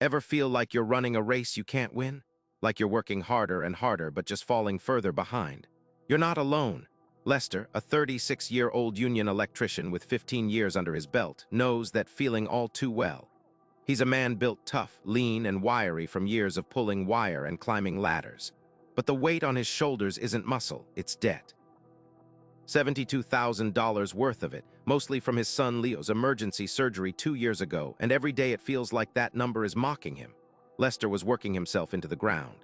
Ever feel like you're running a race you can't win? Like you're working harder and harder but just falling further behind? You're not alone. Lester, a 36-year-old union electrician with 15 years under his belt, knows that feeling all too well. He's a man built tough, lean, and wiry from years of pulling wire and climbing ladders. But the weight on his shoulders isn't muscle, it's debt. $72,000 worth of it, mostly from his son Leo's emergency surgery 2 years ago, and every day it feels like that number is mocking him. Lester was working himself into the ground.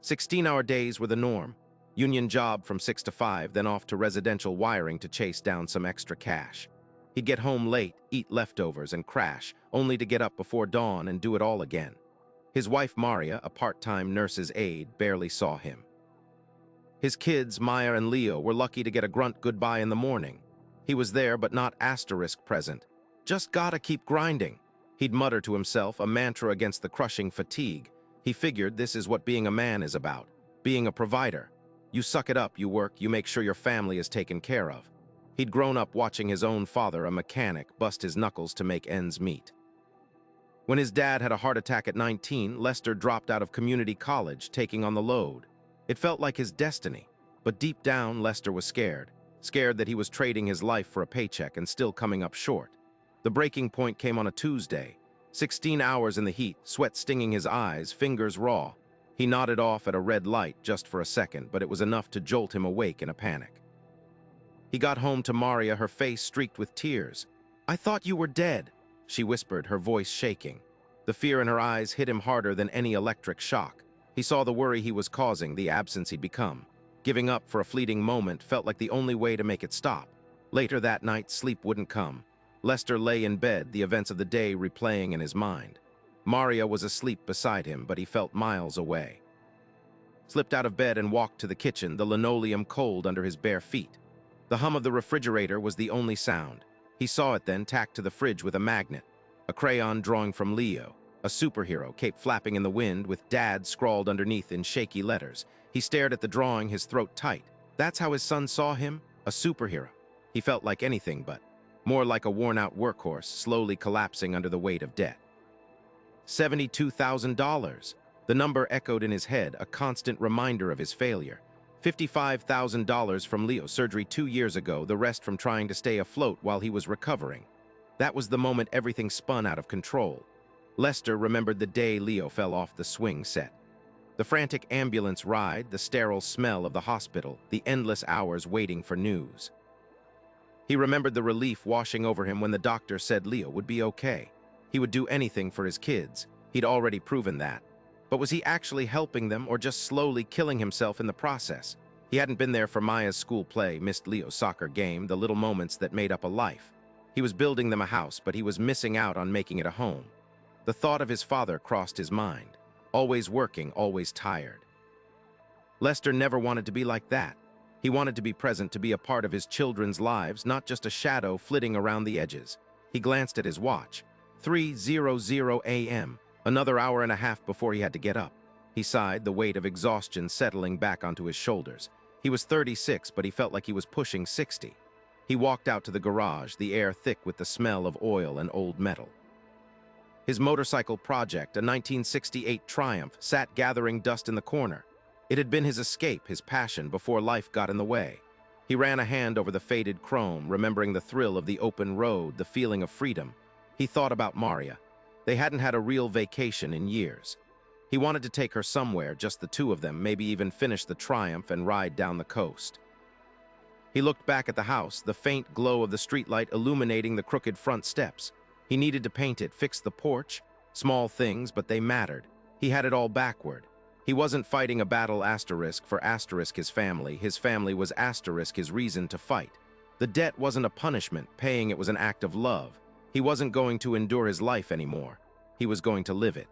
16-hour days were the norm. Union job from 6 to 5, then off to residential wiring to chase down some extra cash. He'd get home late, eat leftovers, and crash, only to get up before dawn and do it all again. His wife Maria, a part-time nurse's aide, barely saw him. His kids, Maya and Leo, were lucky to get a grunt goodbye in the morning. He was there but not asterisk present. Just gotta keep grinding. He'd mutter to himself, a mantra against the crushing fatigue. He figured this is what being a man is about, being a provider. You suck it up, you work, you make sure your family is taken care of. He'd grown up watching his own father, a mechanic, bust his knuckles to make ends meet. When his dad had a heart attack at 19, Lester dropped out of community college, taking on the load. It felt like his destiny, but deep down, Lester was scared. Scared that he was trading his life for a paycheck and still coming up short. The breaking point came on a Tuesday. 16 hours in the heat, sweat stinging his eyes, fingers raw. He nodded off at a red light just for a second, but it was enough to jolt him awake in a panic. He got home to Maria, her face streaked with tears. "I thought you were dead," she whispered, her voice shaking. The fear in her eyes hit him harder than any electric shock. He saw the worry he was causing, the absence he'd become. Giving up for a fleeting moment felt like the only way to make it stop. Later that night, sleep wouldn't come. Lester lay in bed, the events of the day replaying in his mind. Maria was asleep beside him, but he felt miles away. Slipped out of bed and walked to the kitchen, the linoleum cold under his bare feet. The hum of the refrigerator was the only sound. He saw it then, tacked to the fridge with a magnet. A crayon drawing from Leo. A superhero, cape flapping in the wind with Dad scrawled underneath in shaky letters. He stared at the drawing, his throat tight. That's how his son saw him? A superhero. He felt like anything but. More like a worn-out workhorse, slowly collapsing under the weight of debt. $72,000. The number echoed in his head, a constant reminder of his failure. $55,000 from Leo's surgery 2 years ago, the rest from trying to stay afloat while he was recovering. That was the moment everything spun out of control. Lester remembered the day Leo fell off the swing set. The frantic ambulance ride, the sterile smell of the hospital, the endless hours waiting for news. He remembered the relief washing over him when the doctor said Leo would be okay. He would do anything for his kids. He'd already proven that. But was he actually helping them or just slowly killing himself in the process? He hadn't been there for Maya's school play, missed Leo's soccer game, the little moments that made up a life. He was building them a house, but he was missing out on making it a home. The thought of his father crossed his mind. Always working, always tired. Lester never wanted to be like that. He wanted to be present, to be a part of his children's lives, not just a shadow flitting around the edges. He glanced at his watch. 3:00 a.m., another hour and a half before he had to get up. He sighed, the weight of exhaustion settling back onto his shoulders. He was 36, but he felt like he was pushing 60. He walked out to the garage, the air thick with the smell of oil and old metal. His motorcycle project, a 1968 Triumph, sat gathering dust in the corner. It had been his escape, his passion, before life got in the way. He ran a hand over the faded chrome, remembering the thrill of the open road, the feeling of freedom. He thought about Maria. They hadn't had a real vacation in years. He wanted to take her somewhere, just the two of them, maybe even finish the Triumph and ride down the coast. He looked back at the house, the faint glow of the streetlight illuminating the crooked front steps. He needed to paint it, fix the porch. Small things, but they mattered. He had it all backward. He wasn't fighting a battle asterisk for asterisk his family. His family was asterisk his reason to fight. The debt wasn't a punishment, paying it was an act of love. He wasn't going to endure his life anymore. He was going to live it.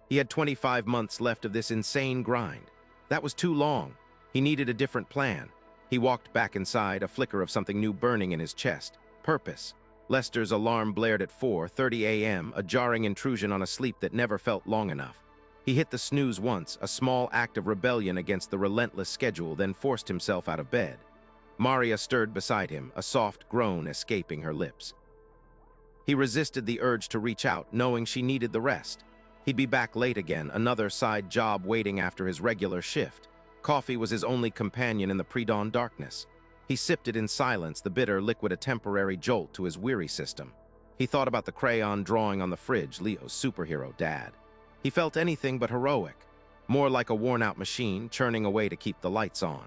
He had 25 months left of this insane grind. That was too long. He needed a different plan. He walked back inside, a flicker of something new burning in his chest. Purpose. Lester's alarm blared at 4:30 a.m., a jarring intrusion on a sleep that never felt long enough. He hit the snooze once, a small act of rebellion against the relentless schedule, then forced himself out of bed. Maria stirred beside him, a soft groan escaping her lips. He resisted the urge to reach out, knowing she needed the rest. He'd be back late again, another side job waiting after his regular shift. Coffee was his only companion in the pre-dawn darkness. He sipped it in silence, the bitter liquid a temporary jolt to his weary system. He thought about the crayon drawing on the fridge, Leo's superhero dad. He felt anything but heroic, more like a worn-out machine churning away to keep the lights on.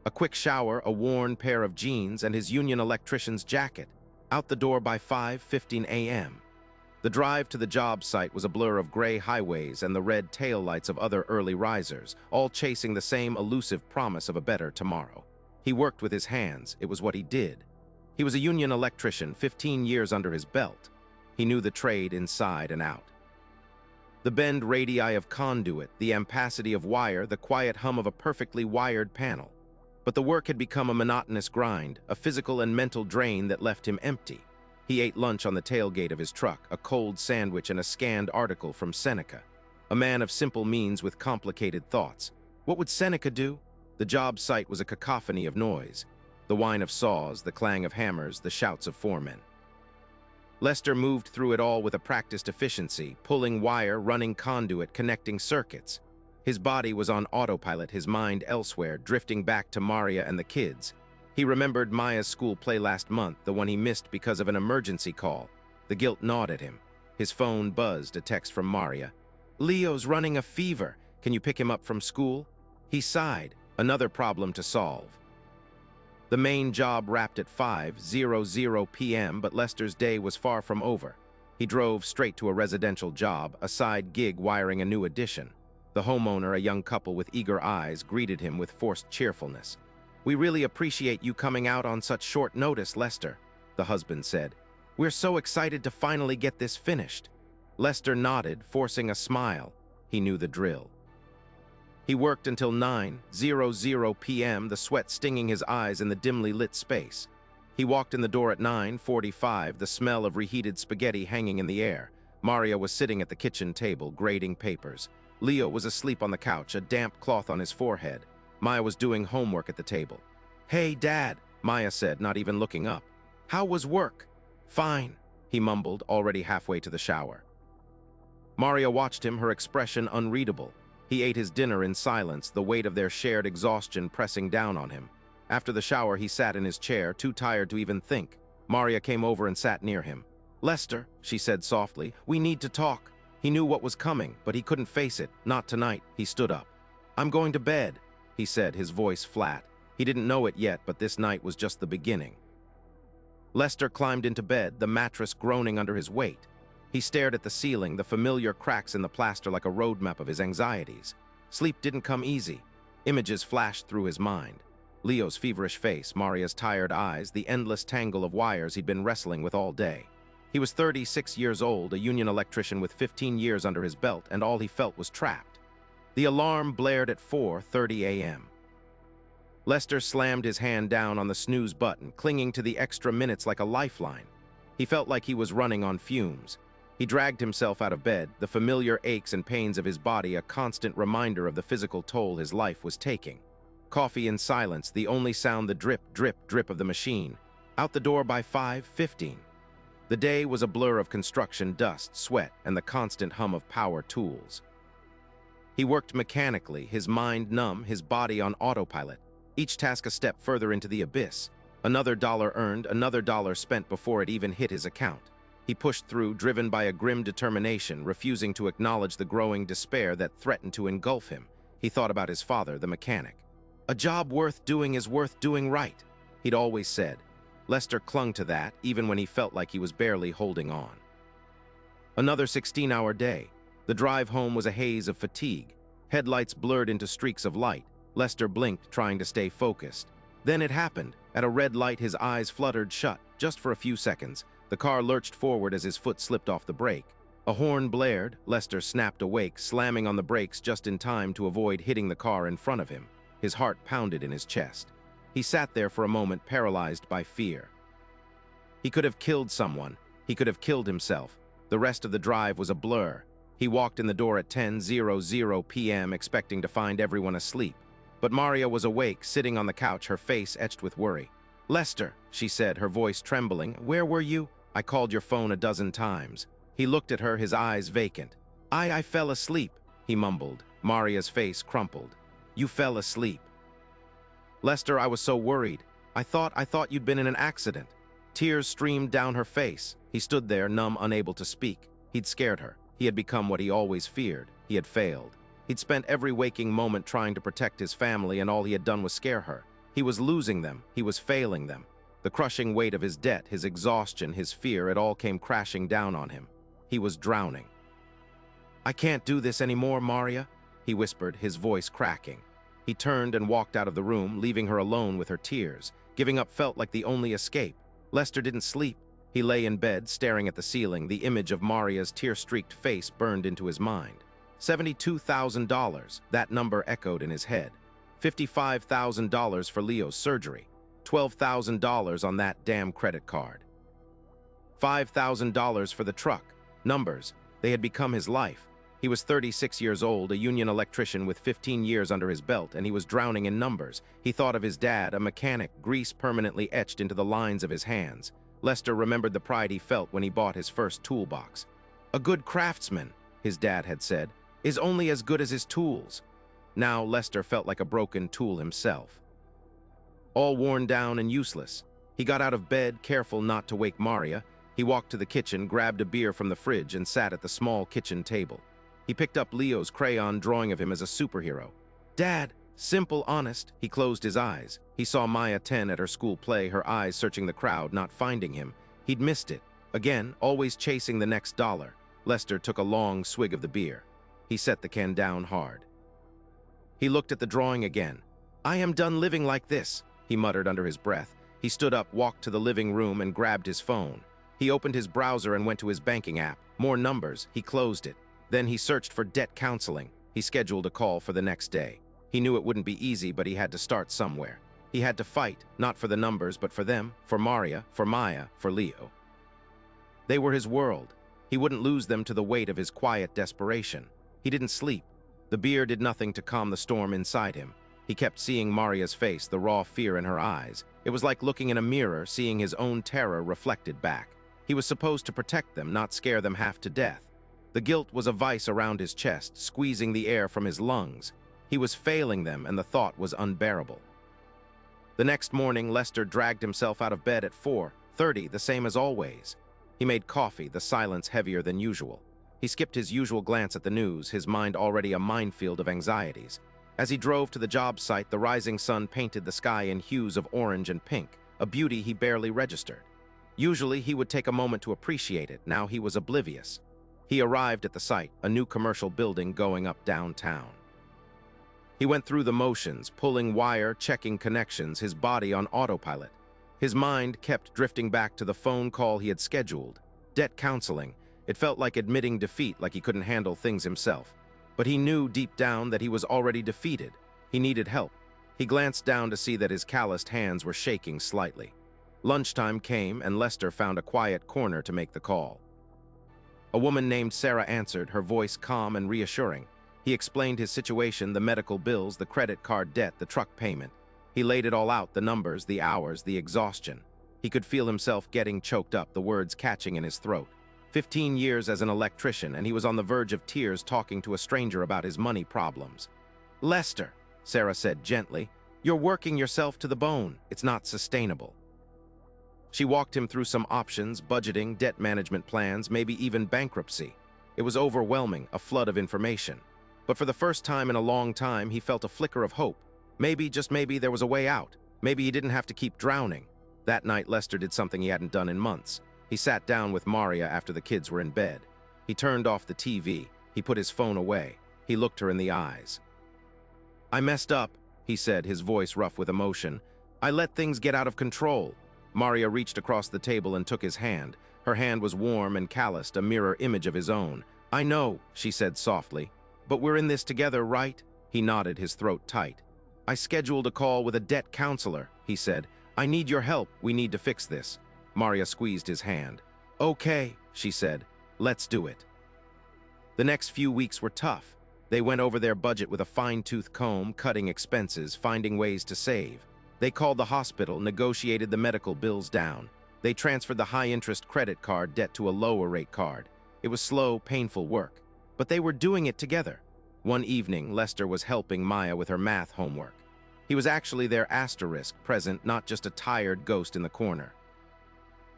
A quick shower, a worn pair of jeans, and his union electrician's jacket. Out the door by 5:15 a.m. The drive to the job site was a blur of gray highways and the red taillights of other early risers, all chasing the same elusive promise of a better tomorrow. He worked with his hands. It was what he did. He was a union electrician, 15 years under his belt. He knew the trade inside and out. The bend radii of conduit, the ampacity of wire, the quiet hum of a perfectly wired panel. But the work had become a monotonous grind, a physical and mental drain that left him empty. He ate lunch on the tailgate of his truck, a cold sandwich and a scanned article from Seneca. A man of simple means with complicated thoughts. What would Seneca do? The job site was a cacophony of noise. The whine of saws, the clang of hammers, the shouts of foremen. Lester moved through it all with a practiced efficiency, pulling wire, running conduit, connecting circuits. His body was on autopilot, his mind elsewhere, drifting back to Maria and the kids. He remembered Maya's school play last month, the one he missed because of an emergency call. The guilt gnawed at him. His phone buzzed, a text from Maria. "Leo's running a fever. Can you pick him up from school?" He sighed. Another problem to solve. The main job wrapped at 5:00 p.m., but Lester's day was far from over. He drove straight to a residential job, a side gig wiring a new addition. The homeowner, a young couple with eager eyes, greeted him with forced cheerfulness. "We really appreciate you coming out on such short notice, Lester," the husband said. "We're so excited to finally get this finished." Lester nodded, forcing a smile. He knew the drill. He worked until 9:00 p.m., the sweat stinging his eyes in the dimly lit space. He walked in the door at 9:45, the smell of reheated spaghetti hanging in the air. Maria was sitting at the kitchen table, grading papers. Leo was asleep on the couch, a damp cloth on his forehead. Maya was doing homework at the table. "Hey, Dad," Maya said, not even looking up. "How was work?" "Fine," he mumbled, already halfway to the shower. Maria watched him, her expression unreadable. He ate his dinner in silence, the weight of their shared exhaustion pressing down on him. After the shower, he sat in his chair, too tired to even think. Maria came over and sat near him. "Lester," she said softly, "we need to talk." He knew what was coming, but he couldn't face it. Not tonight. He stood up. "I'm going to bed," he said, his voice flat. He didn't know it yet, but this night was just the beginning. Lester climbed into bed, the mattress groaning under his weight. He stared at the ceiling, the familiar cracks in the plaster like a roadmap of his anxieties. Sleep didn't come easy. Images flashed through his mind. Leo's feverish face, Maria's tired eyes, the endless tangle of wires he'd been wrestling with all day. He was 36 years old, a union electrician with 15 years under his belt, and all he felt was trapped. The alarm blared at 4:30 a.m. Lester slammed his hand down on the snooze button, clinging to the extra minutes like a lifeline. He felt like he was running on fumes. He dragged himself out of bed, the familiar aches and pains of his body a constant reminder of the physical toll his life was taking. Coffee in silence, the only sound the drip, drip, drip of the machine. Out the door by 5:15. The day was a blur of construction dust, sweat, and the constant hum of power tools. He worked mechanically, his mind numb, his body on autopilot, each task a step further into the abyss. Another dollar earned, another dollar spent before it even hit his account. He pushed through, driven by a grim determination, refusing to acknowledge the growing despair that threatened to engulf him. He thought about his father, the mechanic. "A job worth doing is worth doing right," he'd always said. Lester clung to that, even when he felt like he was barely holding on. Another 16-hour day. The drive home was a haze of fatigue. Headlights blurred into streaks of light. Lester blinked, trying to stay focused. Then it happened. At a red light, his eyes fluttered shut, just for a few seconds. The car lurched forward as his foot slipped off the brake. A horn blared. Lester snapped awake, slamming on the brakes just in time to avoid hitting the car in front of him. His heart pounded in his chest. He sat there for a moment, paralyzed by fear. He could have killed someone. He could have killed himself. The rest of the drive was a blur. He walked in the door at 10:00 p.m., expecting to find everyone asleep. But Maria was awake, sitting on the couch, her face etched with worry. "Lester," she said, her voice trembling, "where were you? I called your phone a dozen times." He looked at her, his eyes vacant. I fell asleep, he mumbled. Maria's face crumpled. You fell asleep. Lester, I was so worried. I thought you'd been in an accident. Tears streamed down her face. He stood there, numb, unable to speak. He'd scared her. He had become what he always feared. He had failed. He'd spent every waking moment trying to protect his family, and all he had done was scare her. He was losing them. He was failing them. The crushing weight of his debt, his exhaustion, his fear, it all came crashing down on him. He was drowning. I can't do this anymore, Maria, he whispered, his voice cracking. He turned and walked out of the room, leaving her alone with her tears. Giving up felt like the only escape. Lester didn't sleep. He lay in bed, staring at the ceiling. The image of Maria's tear-streaked face burned into his mind. $72,000, that number echoed in his head. $55,000 for Leo's surgery. $12,000 on that damn credit card. $5,000 for the truck. Numbers. They had become his life. He was 36 years old, a union electrician with 15 years under his belt, and he was drowning in numbers. He thought of his dad, a mechanic, grease permanently etched into the lines of his hands. Lester remembered the pride he felt when he bought his first toolbox. A good craftsman, his dad had said, is only as good as his tools. Now Lester felt like a broken tool himself. All worn down and useless. He got out of bed, careful not to wake Maria. He walked to the kitchen, grabbed a beer from the fridge, and sat at the small kitchen table. He picked up Leo's crayon drawing of him as a superhero. Dad, simple, honest. He closed his eyes. He saw Maya 10 at her school play, her eyes searching the crowd, not finding him. He'd missed it. Again, always chasing the next dollar. Lester took a long swig of the beer. He set the can down hard. He looked at the drawing again. I am done living like this, he muttered under his breath. He stood up, walked to the living room, and grabbed his phone. He opened his browser and went to his banking app. More numbers. He closed it. Then he searched for debt counseling. He scheduled a call for the next day. He knew it wouldn't be easy, but he had to start somewhere. He had to fight, not for the numbers, but for them, for Maria, for Maya, for Leo. They were his world. He wouldn't lose them to the weight of his quiet desperation. He didn't sleep. The beer did nothing to calm the storm inside him. He kept seeing Maria's face, the raw fear in her eyes. It was like looking in a mirror, seeing his own terror reflected back. He was supposed to protect them, not scare them half to death. The guilt was a vice around his chest, squeezing the air from his lungs. He was failing them, and the thought was unbearable. The next morning, Lester dragged himself out of bed at 4:30, the same as always. He made coffee, the silence heavier than usual. He skipped his usual glance at the news, his mind already a minefield of anxieties. As he drove to the job site, the rising sun painted the sky in hues of orange and pink, a beauty he barely registered. Usually, he would take a moment to appreciate it. Now he was oblivious. He arrived at the site, a new commercial building going up downtown. He went through the motions, pulling wire, checking connections, his body on autopilot. His mind kept drifting back to the phone call he had scheduled. Debt counseling. It felt like admitting defeat, like he couldn't handle things himself. But he knew deep down that he was already defeated. He needed help. He glanced down to see that his calloused hands were shaking slightly. Lunchtime came, and Lester found a quiet corner to make the call. A woman named Sarah answered, her voice calm and reassuring. He explained his situation, the medical bills, the credit card debt, the truck payment. He laid it all out, the numbers, the hours, the exhaustion. He could feel himself getting choked up, the words catching in his throat. 15 years as an electrician, and he was on the verge of tears talking to a stranger about his money problems. Lester, Sarah said gently, you're working yourself to the bone. It's not sustainable. She walked him through some options, budgeting, debt management plans, maybe even bankruptcy. It was overwhelming, a flood of information. But for the first time in a long time, he felt a flicker of hope. Maybe, just maybe, there was a way out. Maybe he didn't have to keep drowning. That night, Lester did something he hadn't done in months. He sat down with Maria after the kids were in bed. He turned off the TV. He put his phone away. He looked her in the eyes. I messed up, he said, his voice rough with emotion. I let things get out of control. Maria reached across the table and took his hand. Her hand was warm and calloused, a mirror image of his own. I know, she said softly. But we're in this together, right? He nodded, his throat tight. I scheduled a call with a debt counselor, he said. I need your help. We need to fix this. Maria squeezed his hand. Okay, she said. Let's do it. The next few weeks were tough. They went over their budget with a fine-tooth comb, cutting expenses, finding ways to save. They called the hospital, negotiated the medical bills down. They transferred the high-interest credit card debt to a lower-rate card. It was slow, painful work. but they were doing it together. One evening, Lester was helping Maya with her math homework. He was actually their asterisk present, not just a tired ghost in the corner.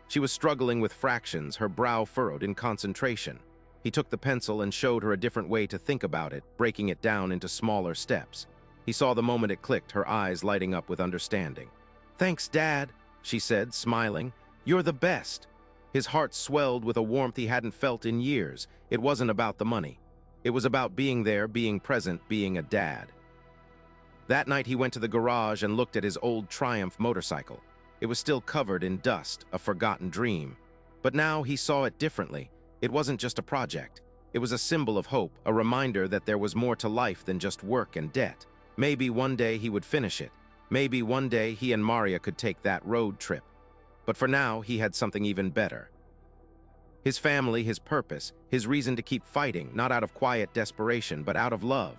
She was struggling with fractions, her brow furrowed in concentration. He took the pencil and showed her a different way to think about it, breaking it down into smaller steps. He saw the moment it clicked, her eyes lighting up with understanding. "Thanks, Dad," she said, smiling. "You're the best." His heart swelled with a warmth he hadn't felt in years. It wasn't about the money. It was about being there, being present, being a dad. That night he went to the garage and looked at his old Triumph motorcycle. It was still covered in dust, a forgotten dream. But now he saw it differently. It wasn't just a project. It was a symbol of hope, a reminder that there was more to life than just work and debt. Maybe one day he would finish it. Maybe one day he and Maria could take that road trip. But for now, he had something even better. His family, his purpose, his reason to keep fighting, not out of quiet desperation, but out of love.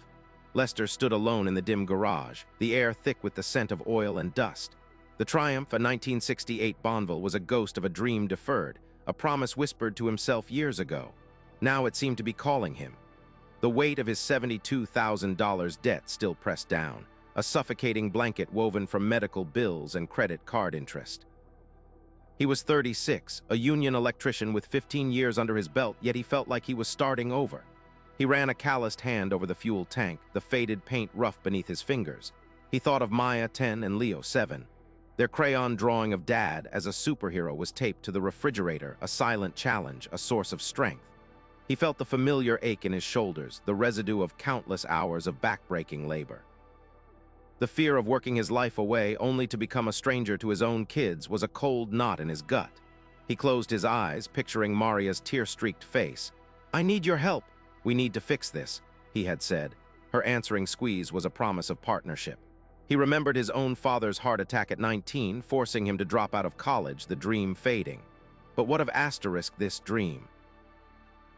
Lester stood alone in the dim garage, the air thick with the scent of oil and dust. The Triumph, a 1968 Bonneville, was a ghost of a dream deferred, a promise whispered to himself years ago. Now it seemed to be calling him. The weight of his $72,000 debt still pressed down, a suffocating blanket woven from medical bills and credit card interest. He was 36, a union electrician with 15 years under his belt, yet he felt like he was starting over. He ran a calloused hand over the fuel tank, the faded paint rough beneath his fingers. He thought of Maya, 10, and Leo, 7. Their crayon drawing of Dad as a superhero was taped to the refrigerator, a silent challenge, a source of strength. He felt the familiar ache in his shoulders, the residue of countless hours of backbreaking labor. The fear of working his life away only to become a stranger to his own kids was a cold knot in his gut. He closed his eyes, picturing Maria's tear-streaked face. "I need your help. We need to fix this," he had said. Her answering squeeze was a promise of partnership. He remembered his own father's heart attack at 19, forcing him to drop out of college, the dream fading. But what of this dream?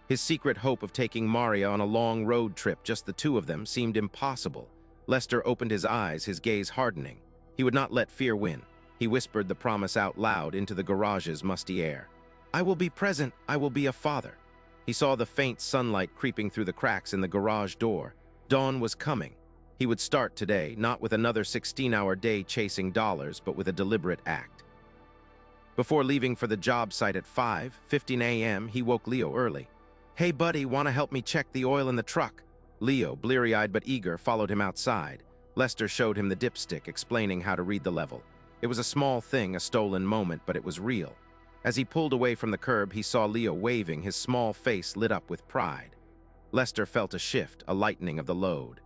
His secret hope of taking Maria on a long road trip, just the two of them, seemed impossible. Lester opened his eyes, his gaze hardening. He would not let fear win. He whispered the promise out loud into the garage's musty air. "I will be present. I will be a father." He saw the faint sunlight creeping through the cracks in the garage door. Dawn was coming. He would start today, not with another 16-hour day chasing dollars, but with a deliberate act. Before leaving for the job site at 5:15 a.m., he woke Leo early. "Hey, buddy, want to help me check the oil in the truck?" Leo, bleary-eyed but eager, followed him outside. Lester showed him the dipstick, explaining how to read the level. It was a small thing, a stolen moment, but it was real. As he pulled away from the curb, he saw Leo waving, his small face lit up with pride. Lester felt a shift, a lightening of the load.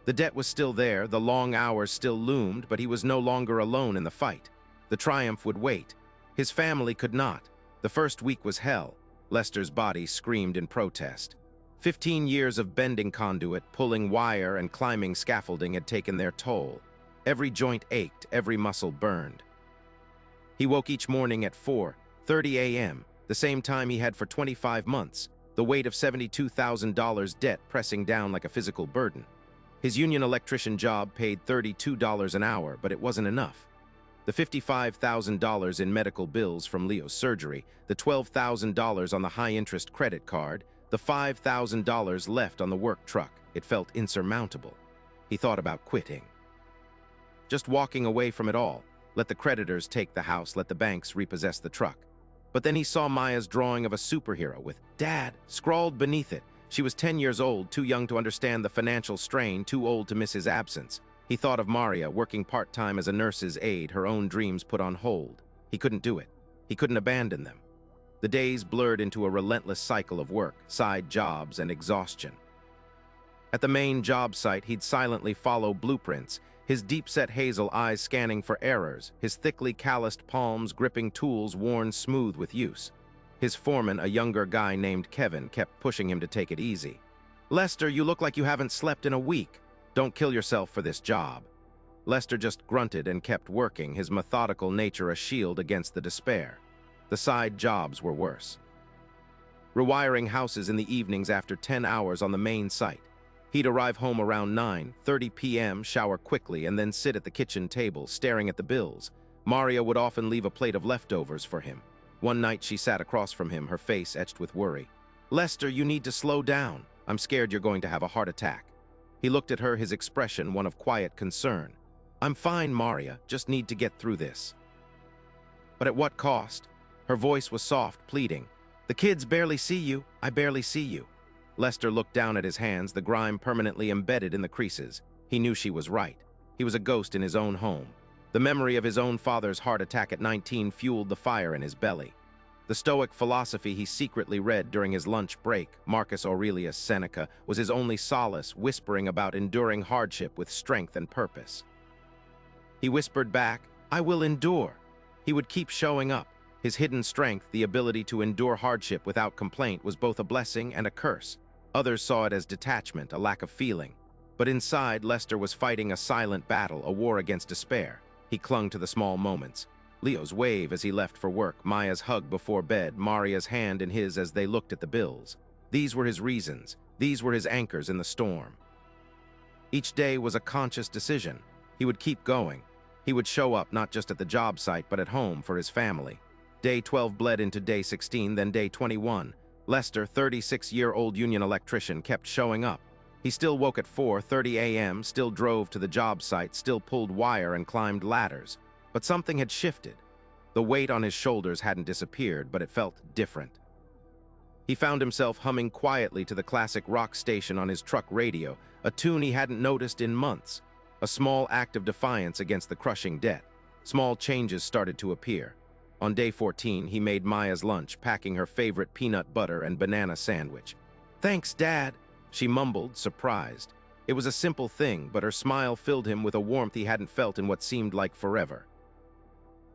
The debt was still there, the long hours still loomed, but he was no longer alone in the fight. The Triumph would wait. His family could not. The first week was hell. Lester's body screamed in protest. 15 years of bending conduit, pulling wire, and climbing scaffolding had taken their toll. Every joint ached, every muscle burned. He woke each morning at 4:30 a.m., the same time he had for 25 months, the weight of $72,000 debt pressing down like a physical burden. His union electrician job paid $32 an hour, but it wasn't enough. The $55,000 in medical bills from Leo's surgery, the $12,000 on the high-interest credit card, the $5,000 left on the work truck, it felt insurmountable. He thought about quitting. Just walking away from it all. Let the creditors take the house, let the banks repossess the truck. But then he saw Maya's drawing of a superhero with "Dad" scrawled beneath it. She was 10 years old, too young to understand the financial strain, too old to miss his absence. He thought of Maria, working part-time as a nurse's aide, her own dreams put on hold. He couldn't do it. He couldn't abandon them. The days blurred into a relentless cycle of work, side jobs, and exhaustion. At the main job site, he'd silently follow blueprints, his deep-set hazel eyes scanning for errors, his thickly calloused palms gripping tools worn smooth with use. His foreman, a younger guy named Kevin, kept pushing him to take it easy. "Lester, you look like you haven't slept in a week. Don't kill yourself for this job." Lester just grunted and kept working, his methodical nature a shield against the despair. The side jobs were worse. Rewiring houses in the evenings after 10 hours on the main site. He'd arrive home around 9:30 p.m., shower quickly, and then sit at the kitchen table, staring at the bills. Maria would often leave a plate of leftovers for him. One night she sat across from him, her face etched with worry. "Lester, you need to slow down. I'm scared you're going to have a heart attack." He looked at her, his expression one of quiet concern. "I'm fine, Maria, just need to get through this." "But at what cost?" Her voice was soft, pleading. "The kids barely see you. I barely see you." Lester looked down at his hands, the grime permanently embedded in the creases. He knew she was right. He was a ghost in his own home. The memory of his own father's heart attack at 19 fueled the fire in his belly. The Stoic philosophy he secretly read during his lunch break, Marcus Aurelius Seneca, was his only solace, whispering about enduring hardship with strength and purpose. He whispered back, "I will endure." He would keep showing up. His hidden strength, the ability to endure hardship without complaint, was both a blessing and a curse. Others saw it as detachment, a lack of feeling. But inside, Lester was fighting a silent battle, a war against despair. He clung to the small moments. Leo's wave as he left for work, Maya's hug before bed, Maria's hand in his as they looked at the bills. These were his reasons. These were his anchors in the storm. Each day was a conscious decision. He would keep going. He would show up not just at the job site, but at home for his family. Day 12 bled into day 16, then day 21. Lester, 36-year-old union electrician, kept showing up. He still woke at 4:30 a.m., still drove to the job site, still pulled wire and climbed ladders. But something had shifted. The weight on his shoulders hadn't disappeared, but it felt different. He found himself humming quietly to the classic rock station on his truck radio, a tune he hadn't noticed in months. A small act of defiance against the crushing debt. Small changes started to appear. On day 14, he made Maya's lunch, packing her favorite peanut butter and banana sandwich. "Thanks, Dad," she mumbled, surprised. It was a simple thing, but her smile filled him with a warmth he hadn't felt in what seemed like forever.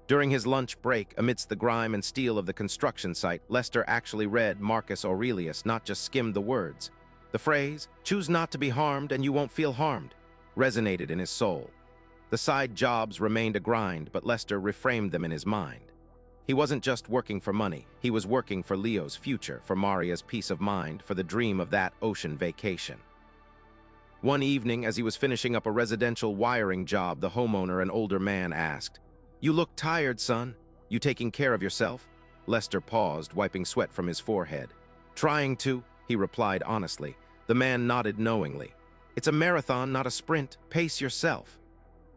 During his lunch break, amidst the grime and steel of the construction site, Lester actually read Marcus Aurelius, not just skimmed the words. The phrase, "Choose not to be harmed and you won't feel harmed," resonated in his soul. The side jobs remained a grind, but Lester reframed them in his mind. He wasn't just working for money. He was working for Leo's future, for Maria's peace of mind, for the dream of that ocean vacation. One evening, as he was finishing up a residential wiring job, the homeowner, an older man, asked, "You look tired, son. You taking care of yourself?" Lester paused, wiping sweat from his forehead. "Trying to," he replied honestly. The man nodded knowingly. "It's a marathon, not a sprint. Pace yourself."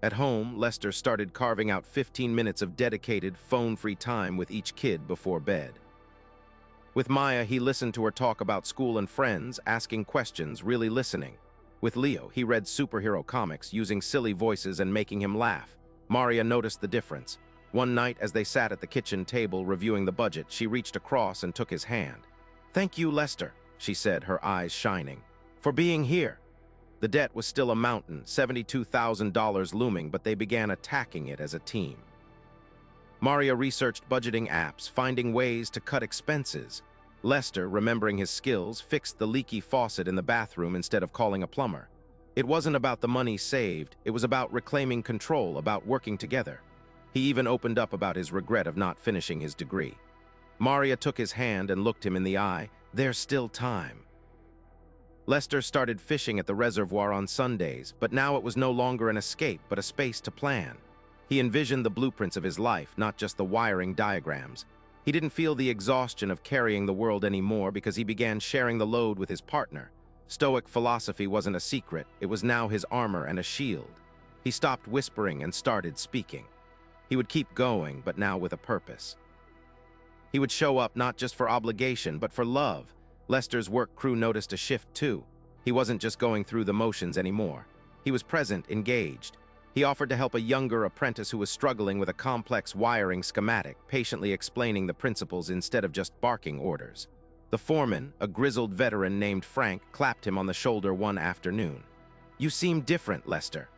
At home, Lester started carving out 15 minutes of dedicated, phone-free time with each kid before bed. With Maya, he listened to her talk about school and friends, asking questions, really listening. With Leo, he read superhero comics, using silly voices and making him laugh. Maria noticed the difference. One night, as they sat at the kitchen table reviewing the budget, she reached across and took his hand. "Thank you, Lester," she said, her eyes shining, "for being here." The debt was still a mountain, $72,000 looming, but they began attacking it as a team. Maria researched budgeting apps, finding ways to cut expenses. Lester, remembering his skills, fixed the leaky faucet in the bathroom instead of calling a plumber. It wasn't about the money saved, it was about reclaiming control, about working together. He even opened up about his regret of not finishing his degree. Maria took his hand and looked him in the eye. "There's still time." Lester started fishing at the reservoir on Sundays, but now it was no longer an escape, but a space to plan. He envisioned the blueprints of his life, not just the wiring diagrams. He didn't feel the exhaustion of carrying the world anymore because he began sharing the load with his partner. Stoic philosophy wasn't a secret, it was now his armor and a shield. He stopped whispering and started speaking. He would keep going, but now with a purpose. He would show up not just for obligation, but for love. Lester's work crew noticed a shift too. He wasn't just going through the motions anymore. He was present, engaged. He offered to help a younger apprentice who was struggling with a complex wiring schematic, patiently explaining the principles instead of just barking orders. The foreman, a grizzled veteran named Frank, clapped him on the shoulder one afternoon. "You seem different, Lester,"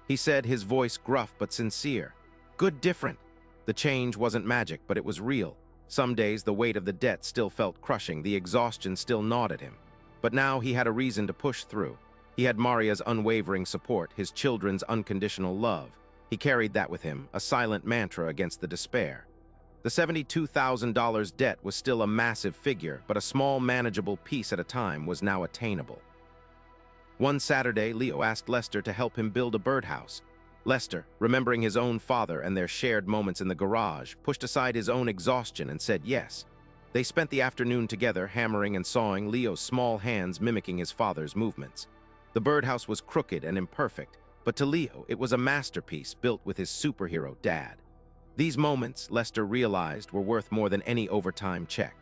he said, his voice gruff but sincere. "Good different." The change wasn't magic, but it was real. Some days the weight of the debt still felt crushing, the exhaustion still gnawed at him. But now he had a reason to push through. He had Maria's unwavering support, his children's unconditional love. He carried that with him, a silent mantra against the despair. The $72,000 debt was still a massive figure, but a small, manageable piece at a time was now attainable. One Saturday, Leo asked Lester to help him build a birdhouse. Lester, remembering his own father and their shared moments in the garage, pushed aside his own exhaustion and said yes. They spent the afternoon together, hammering and sawing, Leo's small hands mimicking his father's movements. The birdhouse was crooked and imperfect, but to Leo, it was a masterpiece built with his superhero dad. These moments, Lester realized, were worth more than any overtime check.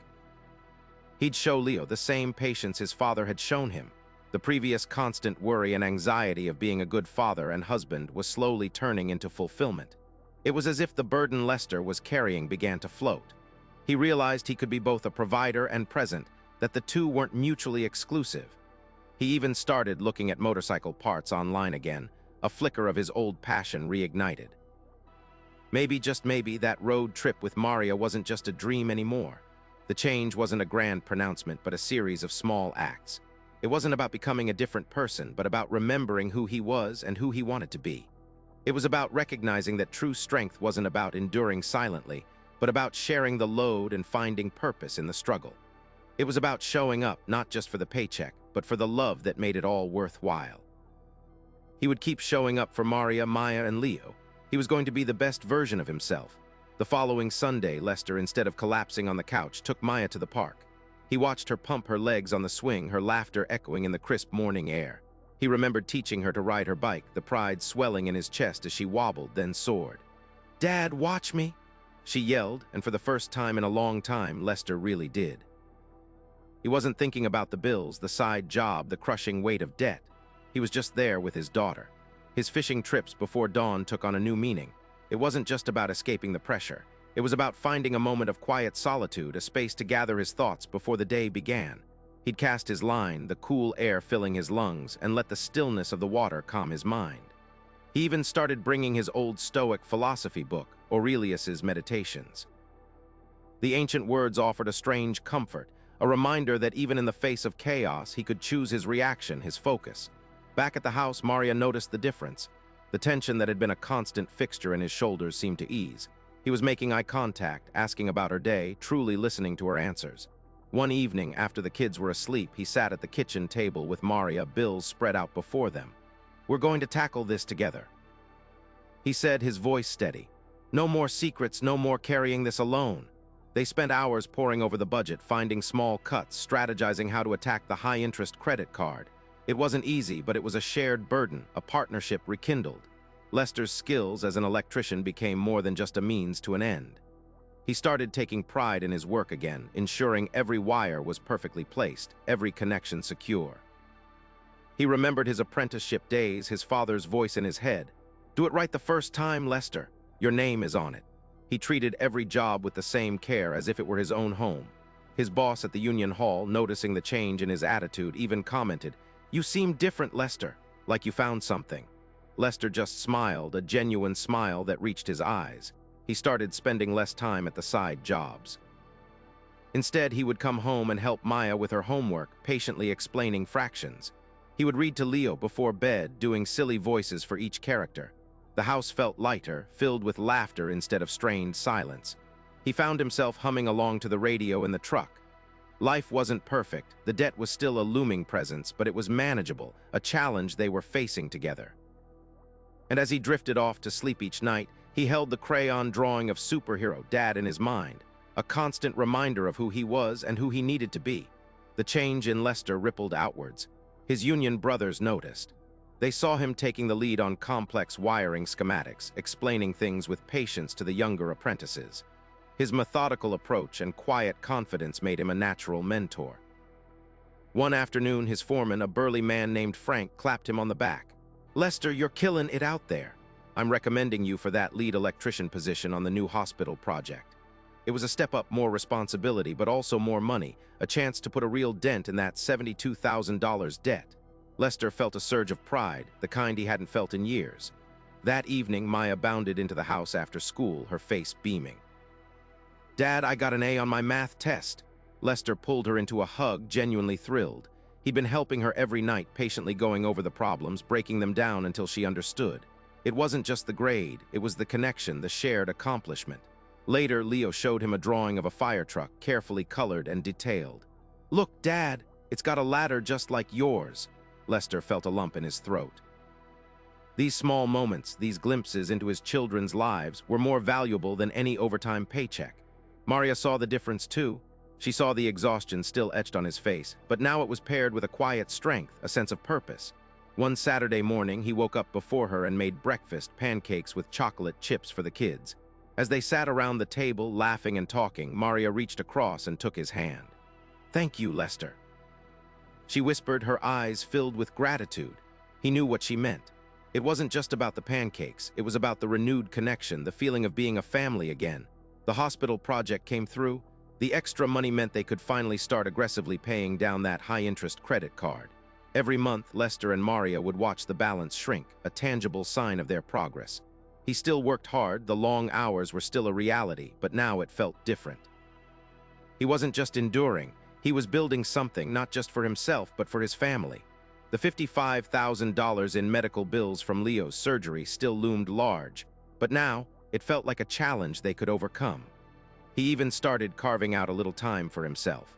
He'd show Leo the same patience his father had shown him. The previous constant worry and anxiety of being a good father and husband was slowly turning into fulfillment. It was as if the burden Lester was carrying began to float. He realized he could be both a provider and present, that the two weren't mutually exclusive. He even started looking at motorcycle parts online again, a flicker of his old passion reignited. Maybe, just maybe, that road trip with Maria wasn't just a dream anymore. The change wasn't a grand pronouncement, but a series of small acts. It wasn't about becoming a different person, but about remembering who he was and who he wanted to be. It was about recognizing that true strength wasn't about enduring silently, but about sharing the load and finding purpose in the struggle. It was about showing up, not just for the paycheck, but for the love that made it all worthwhile. He would keep showing up for Maria, Maya, and Leo. He was going to be the best version of himself. The following Sunday, Lester, instead of collapsing on the couch, took Maya to the park. He watched her pump her legs on the swing, her laughter echoing in the crisp morning air. He remembered teaching her to ride her bike, the pride swelling in his chest as she wobbled, then soared. "Dad, watch me!" she yelled, and for the first time in a long time, Lester really did. He wasn't thinking about the bills, the side job, the crushing weight of debt. He was just there with his daughter. His fishing trips before dawn took on a new meaning. It wasn't just about escaping the pressure. It was about finding a moment of quiet solitude, a space to gather his thoughts before the day began. He'd cast his line, the cool air filling his lungs, and let the stillness of the water calm his mind. He even started bringing his old Stoic philosophy book, Aurelius's Meditations. The ancient words offered a strange comfort, a reminder that even in the face of chaos, he could choose his reaction, his focus. Back at the house, Maria noticed the difference. The tension that had been a constant fixture in his shoulders seemed to ease. He was making eye contact, asking about her day, truly listening to her answers. One evening, after the kids were asleep, he sat at the kitchen table with Maria, bills spread out before them. "We're going to tackle this together," he said, his voice steady. "No more secrets, no more carrying this alone." They spent hours poring over the budget, finding small cuts, strategizing how to attack the high-interest credit card. It wasn't easy, but it was a shared burden, a partnership rekindled. Lester's skills as an electrician became more than just a means to an end. He started taking pride in his work again, ensuring every wire was perfectly placed, every connection secure. He remembered his apprenticeship days, his father's voice in his head. "Do it right the first time, Lester. Your name is on it." He treated every job with the same care as if it were his own home. His boss at the union hall, noticing the change in his attitude, even commented, "You seem different, Lester, like you found something." Lester just smiled, a genuine smile that reached his eyes. He started spending less time at the side jobs. Instead, he would come home and help Maya with her homework, patiently explaining fractions. He would read to Leo before bed, doing silly voices for each character. The house felt lighter, filled with laughter instead of strained silence. He found himself humming along to the radio in the truck. Life wasn't perfect, the debt was still a looming presence, but it was manageable, a challenge they were facing together. And as he drifted off to sleep each night, he held the crayon drawing of superhero Dad in his mind, a constant reminder of who he was and who he needed to be. The change in Lester rippled outwards. His union brothers noticed. They saw him taking the lead on complex wiring schematics, explaining things with patience to the younger apprentices. His methodical approach and quiet confidence made him a natural mentor. One afternoon, his foreman, a burly man named Frank, clapped him on the back. "Lester, you're killing it out there. I'm recommending you for that lead electrician position on the new hospital project." It was a step up, more responsibility, but also more money, a chance to put a real dent in that $72,000 debt. Lester felt a surge of pride, the kind he hadn't felt in years. That evening, Maya bounded into the house after school, her face beaming. "Dad, I got an A on my math test." Lester pulled her into a hug, genuinely thrilled. He'd been helping her every night, patiently going over the problems, breaking them down until she understood. It wasn't just the grade, it was the connection, the shared accomplishment. Later, Leo showed him a drawing of a fire truck, carefully colored and detailed. "Look, Dad, it's got a ladder just like yours." Lester felt a lump in his throat. These small moments, these glimpses into his children's lives, were more valuable than any overtime paycheck. Maria saw the difference too. She saw the exhaustion still etched on his face, but now it was paired with a quiet strength, a sense of purpose. One Saturday morning, he woke up before her and made breakfast, pancakes with chocolate chips for the kids. As they sat around the table, laughing and talking, Maria reached across and took his hand. "Thank you, Lester." She whispered, her eyes filled with gratitude. He knew what she meant. It wasn't just about the pancakes, it was about the renewed connection, the feeling of being a family again. The hospital project came through. The extra money meant they could finally start aggressively paying down that high-interest credit card. Every month, Lester and Maria would watch the balance shrink, a tangible sign of their progress. He still worked hard, the long hours were still a reality, but now it felt different. He wasn't just enduring, he was building something, not just for himself, but for his family. The $55,000 in medical bills from Leo's surgery still loomed large, but now it felt like a challenge they could overcome. He even started carving out a little time for himself.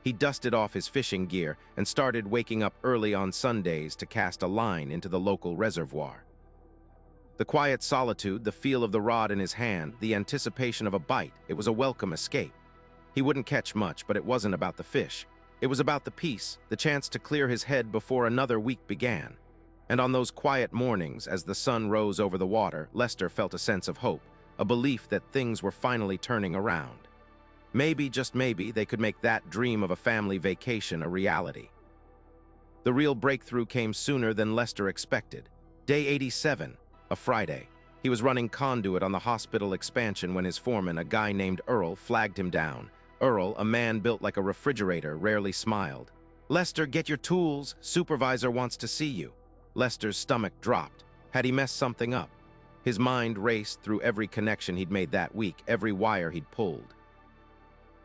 He dusted off his fishing gear and started waking up early on Sundays to cast a line into the local reservoir. The quiet solitude, the feel of the rod in his hand, the anticipation of a bite, it was a welcome escape. He wouldn't catch much, but it wasn't about the fish. It was about the peace, the chance to clear his head before another week began. And on those quiet mornings, as the sun rose over the water, Lester felt a sense of hope, a belief that things were finally turning around. Maybe, just maybe, they could make that dream of a family vacation a reality. The real breakthrough came sooner than Lester expected. Day 87, a Friday. He was running conduit on the hospital expansion when his foreman, a guy named Earl, flagged him down. Earl, a man built like a refrigerator, rarely smiled. "Lester, get your tools. Supervisor wants to see you." Lester's stomach dropped. Had he messed something up? His mind raced through every connection he'd made that week, every wire he'd pulled.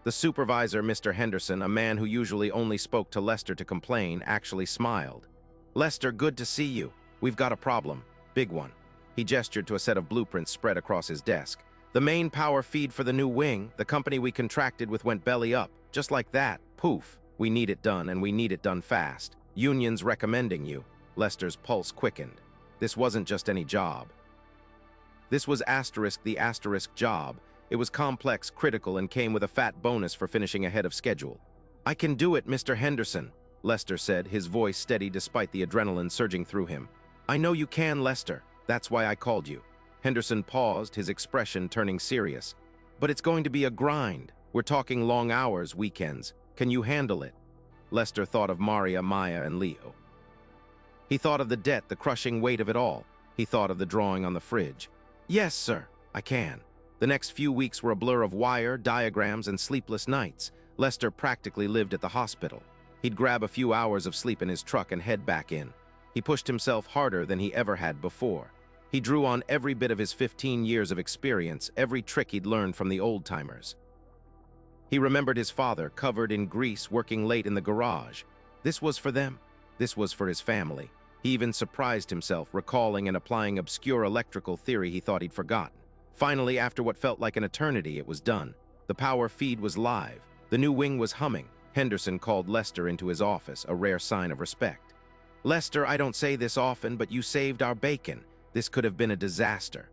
The supervisor, Mr. Henderson, a man who usually only spoke to Lester to complain, actually smiled. "Lester, good to see you. We've got a problem. Big one." He gestured to a set of blueprints spread across his desk. "The main power feed for the new wing, the company we contracted with, went belly up. Just like that. Poof. We need it done, and we need it done fast. Union's recommending you." Lester's pulse quickened. This wasn't just any job. This was the asterisk job. It was complex, critical, and came with a fat bonus for finishing ahead of schedule. "I can do it, Mr. Henderson," Lester said, his voice steady despite the adrenaline surging through him. "I know you can, Lester. That's why I called you." Henderson paused, his expression turning serious. "But it's going to be a grind. We're talking long hours, weekends. Can you handle it?" Lester thought of Maria, Maya, and Leo. He thought of the debt, the crushing weight of it all. He thought of the drawing on the fridge. "Yes, sir, I can." The next few weeks were a blur of wire, diagrams, and sleepless nights. Lester practically lived at the hospital. He'd grab a few hours of sleep in his truck and head back in. He pushed himself harder than he ever had before. He drew on every bit of his 15 years of experience, every trick he'd learned from the old-timers. He remembered his father, covered in grease, working late in the garage. This was for them. This was for his family. He even surprised himself, recalling and applying obscure electrical theory he thought he'd forgotten. Finally, after what felt like an eternity, it was done. The power feed was live. The new wing was humming. Henderson called Lester into his office, a rare sign of respect. "Lester, I don't say this often, but you saved our bacon. This could have been a disaster."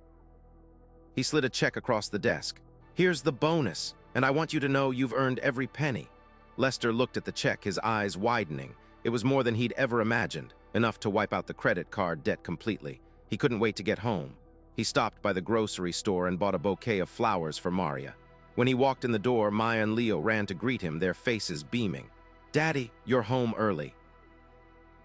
He slid a check across the desk. "Here's the bonus, and I want you to know you've earned every penny." Lester looked at the check, his eyes widening. It was more than he'd ever imagined, enough to wipe out the credit card debt completely. He couldn't wait to get home. He stopped by the grocery store and bought a bouquet of flowers for Maria. When he walked in the door, Maya and Leo ran to greet him, their faces beaming. "Daddy, you're home early."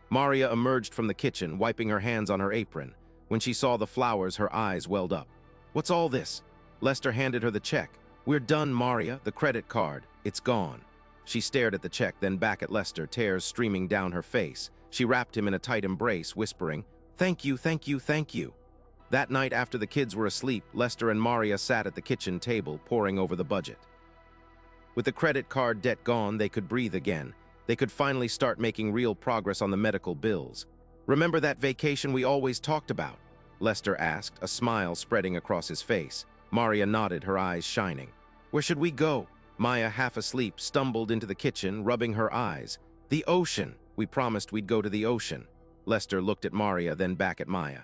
Maria emerged from the kitchen, wiping her hands on her apron. When she saw the flowers, her eyes welled up. "What's all this?" Lester handed her the check. "We're done, Maria. The credit card. It's gone." She stared at the check, then back at Lester, tears streaming down her face. She wrapped him in a tight embrace, whispering, "Thank you, thank you, thank you." That night, after the kids were asleep, Lester and Maria sat at the kitchen table, poring over the budget. With the credit card debt gone, they could breathe again. They could finally start making real progress on the medical bills. "Remember that vacation we always talked about?" Lester asked, a smile spreading across his face. Maria nodded, her eyes shining. "Where should we go?" Maya, half asleep, stumbled into the kitchen, rubbing her eyes. "The ocean. We promised we'd go to the ocean." Lester looked at Maria, then back at Maya.